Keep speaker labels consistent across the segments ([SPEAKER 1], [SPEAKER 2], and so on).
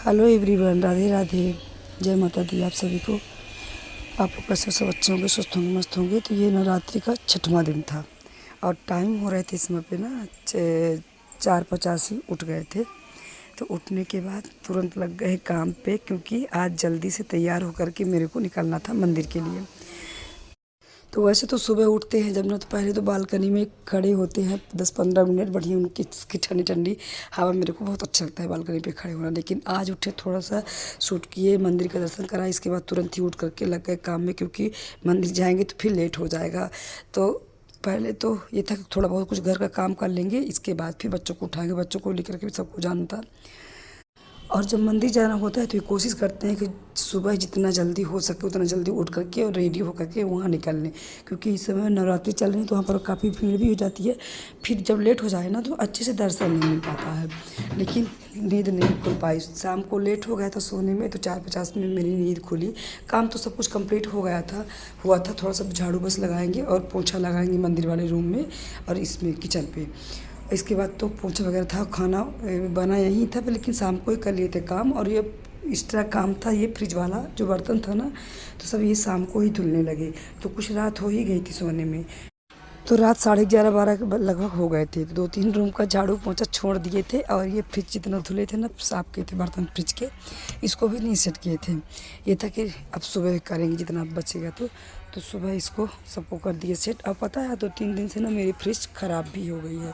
[SPEAKER 1] Hello everyone, Radhe Radhe, जय माता दी आप सभी को। आप लोग कैसे सब अच्छे होंगे, स्वस्थ होंगे, मस्त होंगे। तो ये नवरात्रि का 6वां दिन था और टाइम हो रहे थे इस समय पे ना 4:85 उठ गए थे। तो उठने के बाद तुरंत लग गए काम पे, क्योंकि आज जल्दी से तैयार होकर के मेरे को निकलना था मंदिर के लिए। तो वैसे तो सुबह उठते हैं जब ना, तो पहले तो बालकनी में खड़े होते हैं 10-15 मिनट, बढ़िया उनकी ठंडी ठंडी हवा, मेरे को बहुत अच्छा लगता है बालकनी पे खड़े होना। लेकिन आज उठे, थोड़ा सा शूट किए, मंदिर का दर्शन करा, इसके बाद तुरंत ही उठ करके लग गए काम में, क्योंकि मंदिर जाएंगे तो फिर लेट हो जाएगा। तो पहले तो ये था कि थोड़ा बहुत कुछ घर का काम कर लेंगे, इसके बाद फिर बच्चों को उठाएंगे, बच्चों को लेकर के भी सबको जाना था। और जब मंदिर जाना होता है तो ये कोशिश करते हैं कि सुबह जितना जल्दी हो सके उतना जल्दी उठ करके और रेडी होकर के वहाँ निकल लें, क्योंकि इस समय नवरात्रि चल रही है तो वहाँ पर काफ़ी भीड़ भी हो जाती है। फिर जब लेट हो जाए ना तो अच्छे से दर्शन नहीं मिल पाता है। लेकिन नींद नहीं खुल पाई, शाम को लेट हो गया था सोने में, तो 4:50 में मेरी नींद खुली। काम तो सब कुछ कंप्लीट हो गया था, हुआ था, थोड़ा सा झाड़ू बस लगाएंगे और पोछा लगाएंगे मंदिर वाले रूम में और इसमें किचन पे। इसके बाद तो पोछा वगैरह था, खाना बना यहीं था, लेकिन शाम को ही कर लिए थे काम। और ये एक्स्ट्रा काम था, ये फ्रिज वाला जो बर्तन था ना, तो सब ये शाम को ही धुलने लगे। तो कुछ रात हो ही गई थी सोने में, तो रात 11:30-12 के लगभग हो गए थे। तो 2-3 रूम का झाड़ू पोंछा छोड़ दिए थे और ये फ्रिज जितना धुले थे ना, साफ़ किए थे बर्तन फ्रिज के, इसको भी नहीं सेट किए थे। ये था कि अब सुबह करेंगे जितना बचेगा। तो सुबह इसको सबको कर दिए सेट। अब पता है 2-3 दिन से ना मेरी फ्रिज ख़राब भी हो गई है,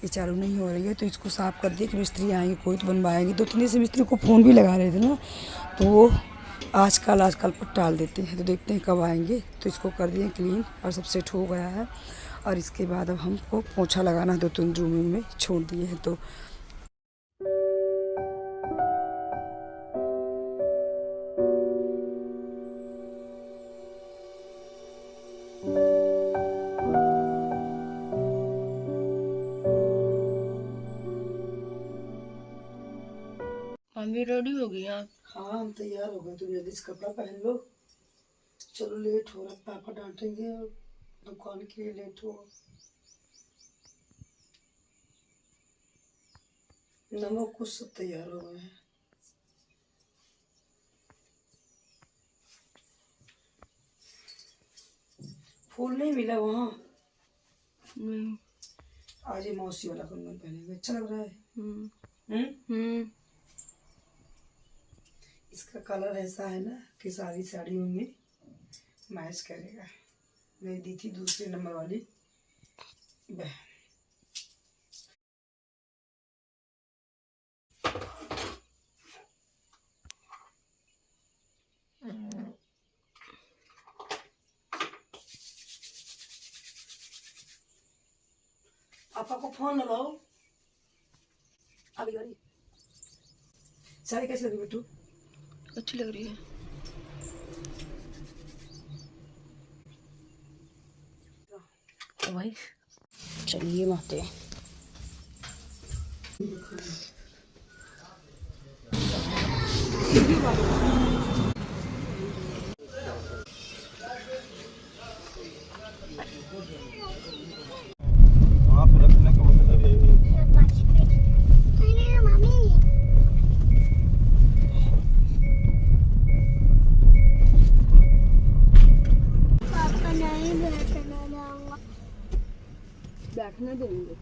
[SPEAKER 1] ये चालू नहीं हो रही है। तो इसको साफ़ कर दिए कि मिस्त्री आएंगे कोई तो बनवाएंगे। 2-3 दिन से मिस्त्री को फ़ोन भी लगा रहे थे ना, तो वो आजकल पर टाल देते हैं। तो देखते हैं कब आएंगे। तो इसको कर दिए क्लीन और सब सेट हो गया है। और इसके बाद अब हमको पोछा लगाना 2-3 रूम में छोड़ दिए हैं। तो
[SPEAKER 2] हम भी रेडी हो गए हैं।
[SPEAKER 1] हाँ, हम तैयार हो गए। तुम जल्दी से कपड़ा पहन लो, चलो लेट हो रहा है, पापा डांटेंगे और दुकान के लिए लेट हो। नमक कुछ सब तैयार हो गए हैं। फूल नहीं मिला वहाँ? आज ये मौसी वाला कंगन पहनेंगे, अच्छा लग रहा है। इसका कलर ऐसा है ना कि सारी साड़ियों में मैच करेगा। मेरी दी थी दूसरे नंबर वाली बहन। पापा को फोन लगाओ। अभी गाड़ी साड़ी कैसी लगी बेटू?
[SPEAKER 2] अच्छी लग रही है।
[SPEAKER 1] तो भाई चलिए माते
[SPEAKER 2] बैठने देंगे।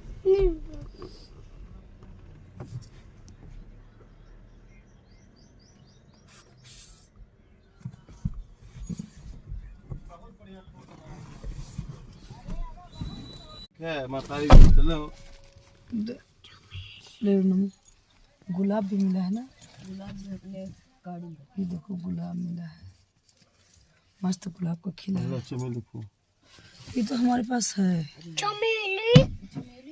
[SPEAKER 3] क्या मातारी चलो
[SPEAKER 1] गुलाब भी मिला है ना,
[SPEAKER 2] गुलाब भी अपने गाड़ी में।
[SPEAKER 1] ये देखो गुलाब मिला है, मस्त गुलाब का खिला है।
[SPEAKER 3] चमेली फूल
[SPEAKER 1] ये तो हमारे पास है।
[SPEAKER 4] चमेली,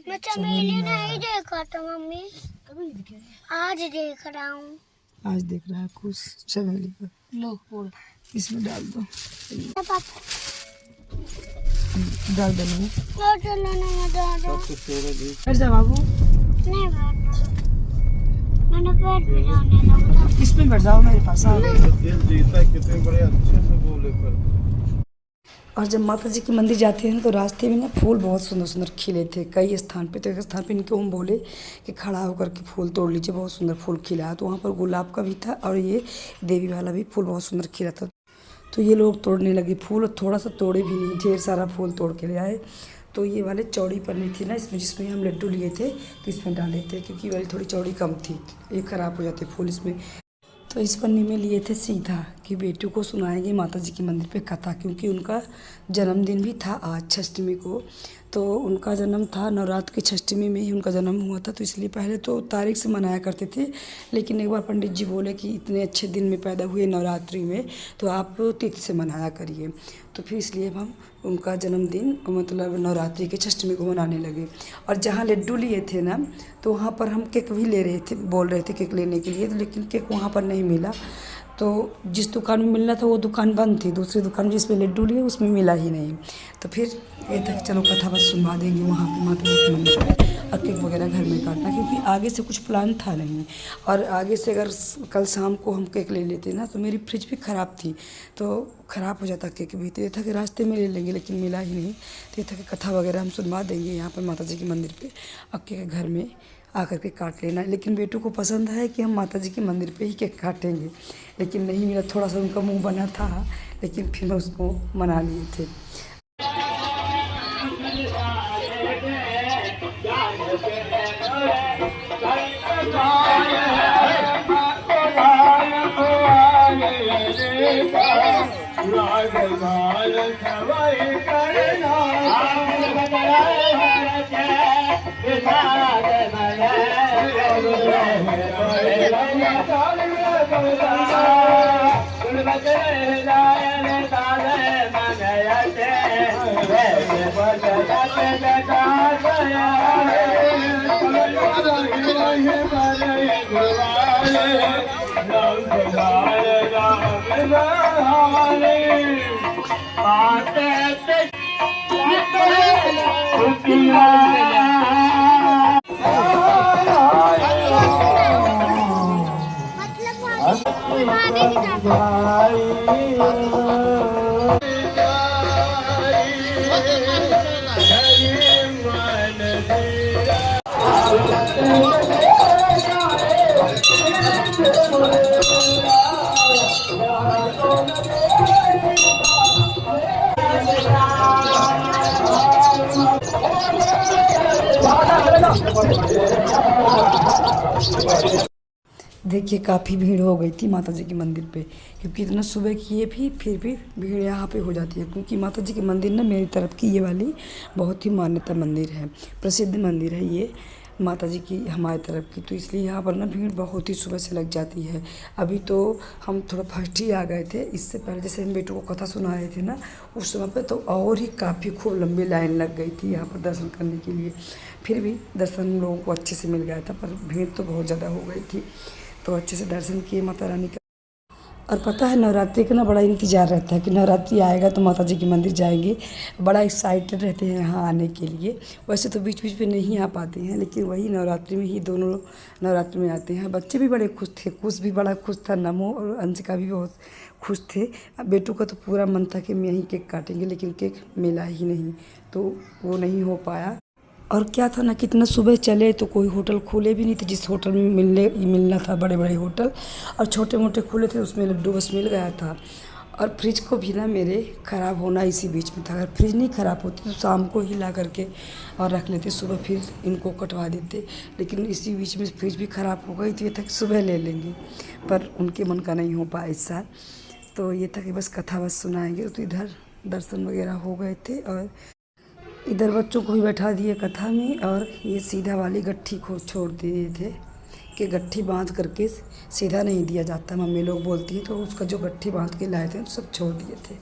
[SPEAKER 4] मैं चमेली नहीं देखा था मम्मी,
[SPEAKER 2] कभी नहीं दिखे।
[SPEAKER 4] आज देख रहा हूँ।
[SPEAKER 1] आज देख रहा है खुश चमेली का।
[SPEAKER 2] लो फोड़,
[SPEAKER 1] इसमें डाल दो,
[SPEAKER 4] पापा
[SPEAKER 1] डाल देना।
[SPEAKER 4] चलो नहीं जाना,
[SPEAKER 1] बैठ जा बाबू,
[SPEAKER 4] नहीं बैठना, मैंने पेट पे जाने लगा।
[SPEAKER 1] इसमें बैठ जाओ मेरे पास।
[SPEAKER 3] दिल जीता कितने बड़े अच्छे से बोले पर
[SPEAKER 1] और जब माता जी के मंदिर जाते हैं तो रास्ते में ना फूल बहुत सुंदर सुंदर खिले थे कई स्थान पे। तो एक स्थान पे इनको हम बोले कि खड़ा होकर के फूल तोड़ लीजिए, बहुत सुंदर फूल खिला है। तो वहाँ पर गुलाब का भी था और ये देवी वाला भी फूल बहुत सुंदर खिला था। तो ये लोग तोड़ने लगे फूल और थोड़ा सा तोड़े भी नहीं, ढेर सारा फूल तोड़ के ले आए। तो ये वाले चौड़ी पन्नी थी ना इसमें, जिसमें हम लड्डू लिए थे तो इसमें डाले थे, क्योंकि वाली थोड़ी चौड़ी कम थी, ये ख़राब हो जाते फूल इसमें। तो इस पन्नी में लिए थे सीधा कि बेटू को सुनाएंगे माता जी के मंदिर पे कथा, क्योंकि उनका जन्मदिन भी था आज छष्टमी को। तो उनका जन्म था नवरात्र की छष्टमी में ही उनका जन्म हुआ था। तो इसलिए पहले तो तारीख से मनाया करते थे, लेकिन एक बार पंडित जी बोले कि इतने अच्छे दिन में पैदा हुए नवरात्रि में तो आप तिथि से मनाया करिए। तो फिर इसलिए हम उनका जन्मदिन मतलब नवरात्रि के छष्टमी को मनाने लगे। और जहाँ लड्डू लिए थे ना तो वहाँ पर हम केक भी ले रहे थे, बोल रहे थे केक लेने के लिए, तो लेकिन केक वहाँ पर नहीं मिला। तो जिस दुकान में मिलना था वो दुकान बंद थी, दूसरी दुकान जिसमें लड्डू लिए उसमें मिला ही नहीं। तो फिर ये था कि चलो कथा बस सुनवा देंगे वहाँ पर माता जी के मंदिर पर, और केक वगैरह घर में काटना, क्योंकि आगे से कुछ प्लान था नहीं। और आगे से अगर कल शाम को हम केक ले लेते ना तो मेरी फ्रिज भी ख़राब थी, तो ख़राब हो जाता केक भी। तो ये था कि रास्ते में ले लेंगे, लेकिन मिला ही नहीं। तो ये था कि कथा वगैरह हम सुनवा देंगे यहाँ पर माता जी के मंदिर पे, और केक घर में आकर के काट लेना। लेकिन बेटू को पसंद है कि हम माता जी के मंदिर पे ही केक काटेंगे, लेकिन नहीं मिला। थोड़ा सा उनका मुंह बना था, लेकिन फिर मैं उसको मना लिए थे। देखिए काफ़ी भीड़ हो गई थी माता जी के मंदिर पे, क्योंकि इतना सुबह किए भी फिर भी भीड़ यहाँ पे हो जाती है। क्योंकि माता जी के मंदिर ना मेरी तरफ की ये वाली बहुत ही मान्यता मंदिर है, प्रसिद्ध मंदिर है ये माता जी की हमारी तरफ की। तो इसलिए यहाँ पर ना भीड़ बहुत ही सुबह से लग जाती है। अभी तो हम थोड़ा फर्स्ट ही आ गए थे, इससे पहले जैसे हम बेटों को कथा सुना रहे थे ना उस समय पे तो और ही काफ़ी खूब लंबी लाइन लग गई थी यहाँ पर दर्शन करने के लिए। फिर भी दर्शन लोगों को अच्छे से मिल गया था, पर भीड़ तो बहुत ज़्यादा हो गई थी। तो अच्छे से दर्शन किए माता रानी का। और पता है नवरात्रि का ना बड़ा इंतज़ार रहता है कि नवरात्रि आएगा तो माता जी के मंदिर जाएंगे, बड़ा एक्साइटेड रहते हैं यहाँ आने के लिए। वैसे तो बीच बीच में नहीं आ पाते हैं, लेकिन वही नवरात्रि में ही दोनों नवरात्रि में आते हैं। बच्चे भी बड़े खुश थे, कुश भी बड़ा खुश था, नमो और अंशिका भी बहुत खुश थे। बेटू का तो पूरा मन था कि मैं ही केक काटेंगे, लेकिन केक मिला ही नहीं, तो वो नहीं हो पाया। और क्या था ना, कितना सुबह चले तो कोई होटल खुले भी नहीं थे, जिस होटल में मिलना था बड़े बड़े होटल, और छोटे मोटे खुले थे उसमें लड्डू बस मिल गया था। और फ्रिज को भी ना मेरे ख़राब होना इसी बीच में था। अगर फ्रिज नहीं ख़राब होती तो शाम को ही ला करके और रख लेते, सुबह फिर इनको कटवा देते। लेकिन इसी बीच में फ्रिज भी ख़राब हो गई, तो ये था कि सुबह ले लेंगे, पर उनके मन का नहीं हो पाया इस साल। तो ये था कि बस कथा बस सुनाएंगे। तो इधर दर्शन वगैरह हो गए थे, और इधर बच्चों को भी बैठा दिए कथा में। और ये सीधा वाली गट्ठी को छोड़ दिए थे कि गट्ठी बांध करके सीधा नहीं दिया जाता, मम्मी लोग बोलती हैं। तो उसका जो गट्ठी बांध के लाए थे सब छोड़ दिए थे।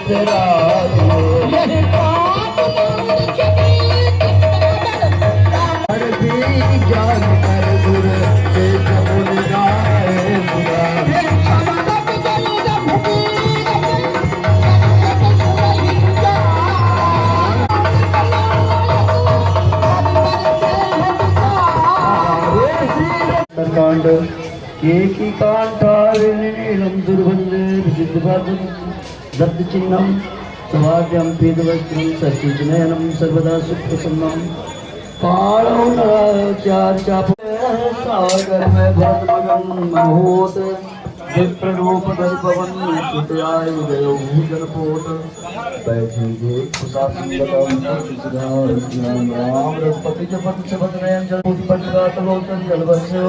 [SPEAKER 3] तेरा यही बात हर भी जान कर गुर से जमुन जाए बुरा कांड केकी कांठारिणीलं दुर्वन्दे विसिद्धपादं दत्तचिह्नं स्वाद्यं पीतवस्त्रं सचिजनयनं सर्वदा सुप्रसन्नं पाणौ नराचार्चाप सागर में भरतमगन मनोहत विप्ररूप दर्पवन सुतयाय उदयो भूजनपोत बैठेंगे राम राम रसपति जपत शपथ नयन जल पटगात लोचन जलवस्यो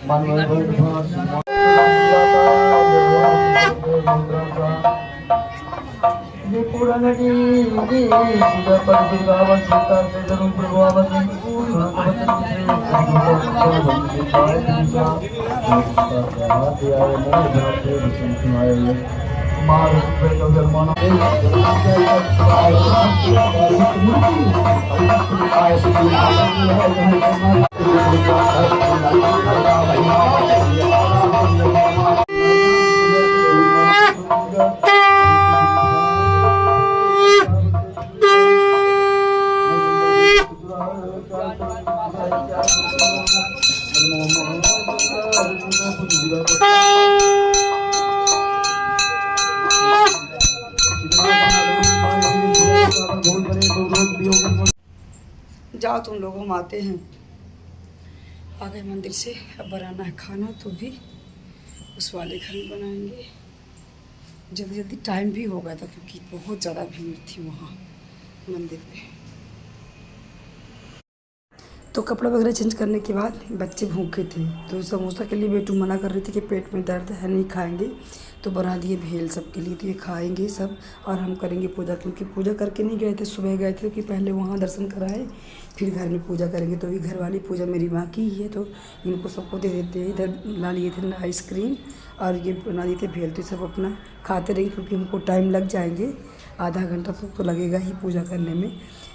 [SPEAKER 3] मनमय बहुत भास ये पुरानी जी सुधा पर दुर्गावन सीता से जरूर प्रभावन
[SPEAKER 1] जाओ तुम लोग, हम आते हैं। आ गए मंदिर से, अब बनाना है खाना, तो भी उस वाले घर में बनाएंगे। जल्दी जल्दी टाइम भी हो गया था क्योंकि बहुत ज़्यादा भीड़ थी वहाँ मंदिर पे। तो कपड़ा वगैरह चेंज करने के बाद बच्चे भूखे थे, तो समोसा के लिए बेटू मना कर रही थी कि पेट में दर्द है, नहीं खाएंगे, तो बना दिए भेल सबके लिए। तो ये खाएंगे सब और हम करेंगे पूजा, क्योंकि पूजा करके नहीं गए थे, सुबह गए थे कि पहले वहाँ दर्शन कराए फिर घर में पूजा करेंगे। तो ये घर वाली पूजा मेरी माँ की ही है, तो इनको सबको दे देते हैं। इधर ला लिए थे आइसक्रीम और ये बना दिए थे भेल, तो सब अपना खाते रहेंगे क्योंकि हमको टाइम लग जाएंगे, आधा घंटा तो लगेगा ही पूजा करने में।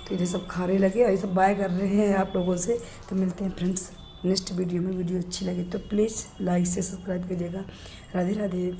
[SPEAKER 1] तो इधर सब खाने लगे और ये सब बाय कर रहे हैं आप लोगों से। तो मिलते हैं फ्रेंड्स नेक्स्ट वीडियो में। वीडियो अच्छी लगे तो प्लीज़ लाइक से सब्सक्राइब करिएगा। राधे राधे।